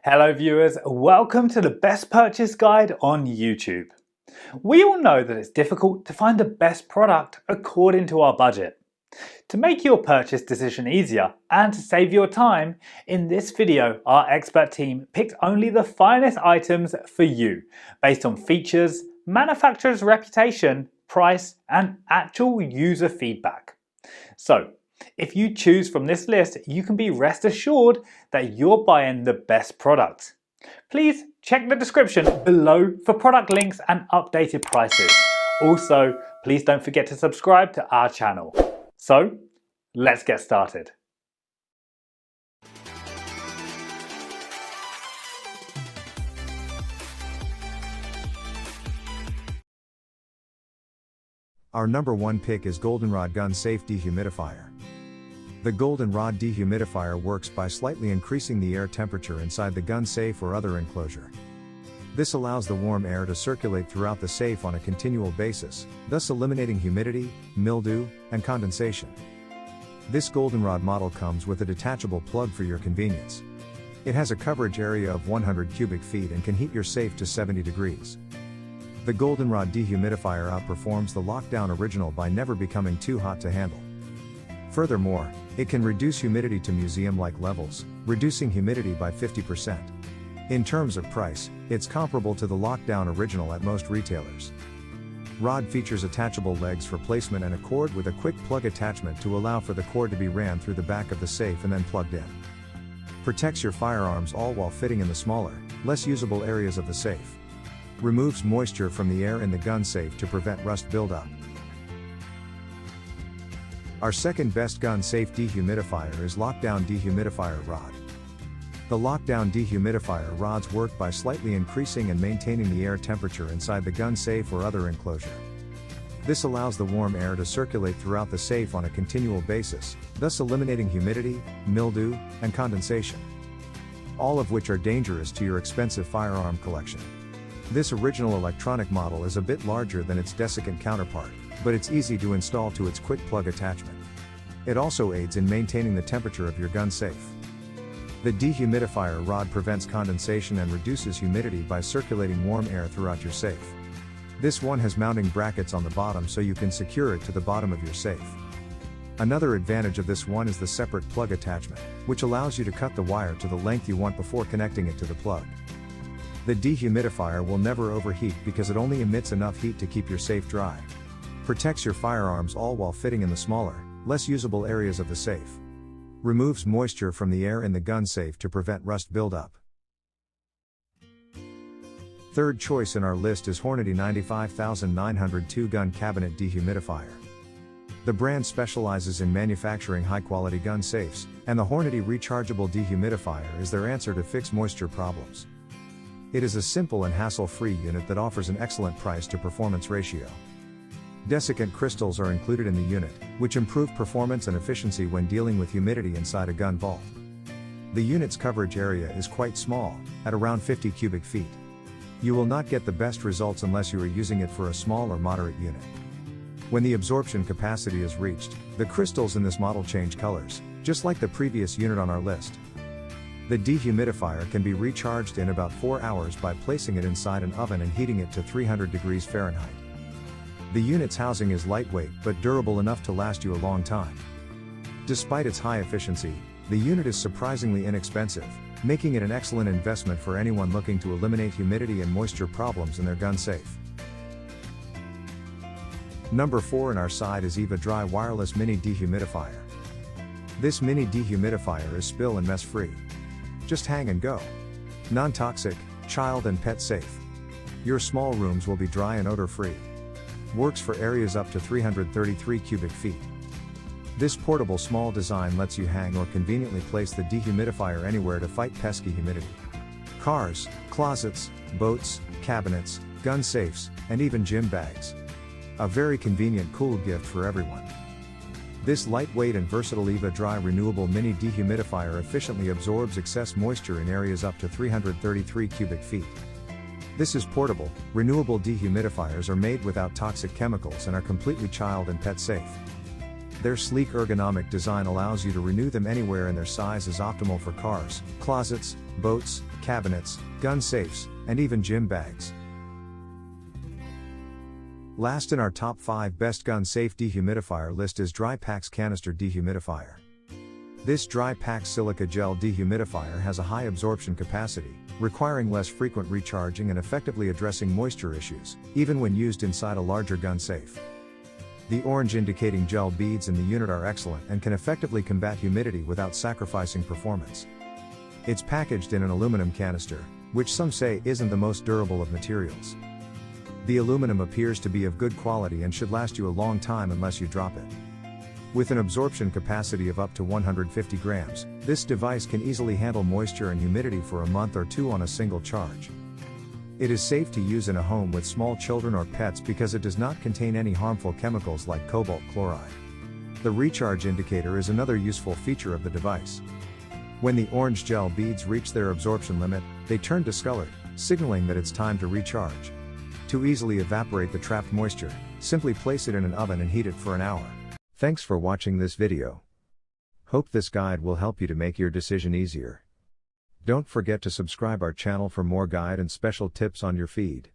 Hello viewers, welcome to the best purchase guide on YouTube. We all know that it's difficult to find the best product according to our budget. To make your purchase decision easier and to save your time, in this video our expert team picked only the finest items for you based on features, manufacturer's reputation, price and actual user feedback. So, if you choose from this list, you can be rest assured that you're buying the best product. Please check the description below for product links and updated prices. Also, please don't forget to subscribe to our channel. So, let's get started. Our number one pick is Goldenrod Gun Safe Dehumidifier. The Goldenrod dehumidifier works by slightly increasing the air temperature inside the gun safe or other enclosure. This allows the warm air to circulate throughout the safe on a continual basis, thus eliminating humidity, mildew, and condensation. This Goldenrod model comes with a detachable plug for your convenience. It has a coverage area of 100 cubic feet and can heat your safe to 70 degrees. The Goldenrod dehumidifier outperforms the lockdown original by never becoming too hot to handle. Furthermore, it can reduce humidity to museum-like levels, reducing humidity by 50%. In terms of price, it's comparable to the lockdown original at most retailers. Rod features attachable legs for placement and a cord with a quick plug attachment to allow for the cord to be ran through the back of the safe and then plugged in. Protects your firearms all while fitting in the smaller, less usable areas of the safe. Removes moisture from the air in the gun safe to prevent rust buildup. Our second best gun safe dehumidifier is Lockdown Dehumidifier Rod. The Lockdown Dehumidifier rods work by slightly increasing and maintaining the air temperature inside the gun safe or other enclosure. This allows the warm air to circulate throughout the safe on a continual basis, thus eliminating humidity, mildew, and condensation. All of which are dangerous to your expensive firearm collection. This original electronic model is a bit larger than its desiccant counterpart, but it's easy to install to its quick plug attachment. It also aids in maintaining the temperature of your gun safe. The dehumidifier rod prevents condensation and reduces humidity by circulating warm air throughout your safe. This one has mounting brackets on the bottom so you can secure it to the bottom of your safe. Another advantage of this one is the separate plug attachment, which allows you to cut the wire to the length you want before connecting it to the plug. The dehumidifier will never overheat because it only emits enough heat to keep your safe dry. Protects your firearms all while fitting in the smaller, less usable areas of the safe. Removes moisture from the air in the gun safe to prevent rust buildup. Third choice in our list is Hornady 95902 Gun Cabinet Dehumidifier. The brand specializes in manufacturing high-quality gun safes, and the Hornady rechargeable dehumidifier is their answer to fix moisture problems. It is a simple and hassle-free unit that offers an excellent price to performance ratio. Desiccant crystals are included in the unit, which improve performance and efficiency when dealing with humidity inside a gun vault. The unit's coverage area is quite small, at around 50 cubic feet. You will not get the best results unless you are using it for a small or moderate unit. When the absorption capacity is reached, the crystals in this model change colors, just like the previous unit on our list. The dehumidifier can be recharged in about 4 hours by placing it inside an oven and heating it to 300 degrees Fahrenheit. The unit's housing is lightweight but durable enough to last you a long time. Despite its high efficiency, the unit is surprisingly inexpensive, making it an excellent investment for anyone looking to eliminate humidity and moisture problems in their gun safe. Number 4 in our side is Eva Dry Wireless Mini Dehumidifier. This mini dehumidifier is spill and mess free. Just hang and go. Non-toxic, child and pet safe. Your small rooms will be dry and odor-free. Works for areas up to 333 cubic feet. This portable small design lets you hang or conveniently place the dehumidifier anywhere to fight pesky humidity. Cars, closets, boats, cabinets, gun safes, and even gym bags. A very convenient cool gift for everyone. This lightweight and versatile Eva Dry renewable mini dehumidifier efficiently absorbs excess moisture in areas up to 333 cubic feet. This is portable, renewable dehumidifiers are made without toxic chemicals and are completely child and pet safe. Their sleek ergonomic design allows you to renew them anywhere, and their size is optimal for cars, closets, boats, cabinets, gun safes, and even gym bags. Last in our top 5 best gun safe dehumidifier list is Drypax Canister Dehumidifier. This Drypax silica gel dehumidifier has a high absorption capacity, requiring less frequent recharging and effectively addressing moisture issues, even when used inside a larger gun safe. The orange indicating gel beads in the unit are excellent and can effectively combat humidity without sacrificing performance. It's packaged in an aluminum canister, which some say isn't the most durable of materials. The aluminum appears to be of good quality and should last you a long time unless you drop it. With an absorption capacity of up to 150 grams, this device can easily handle moisture and humidity for a month or two on a single charge. It is safe to use in a home with small children or pets because it does not contain any harmful chemicals like cobalt chloride. The recharge indicator is another useful feature of the device. When the orange gel beads reach their absorption limit, they turn discolored, signaling that it's time to recharge. To easily evaporate the trapped moisture, simply place it in an oven and heat it for an hour. Thanks for watching this video. Hope this guide will help you to make your decision easier. Don't forget to subscribe our channel for more guide and special tips on your feed.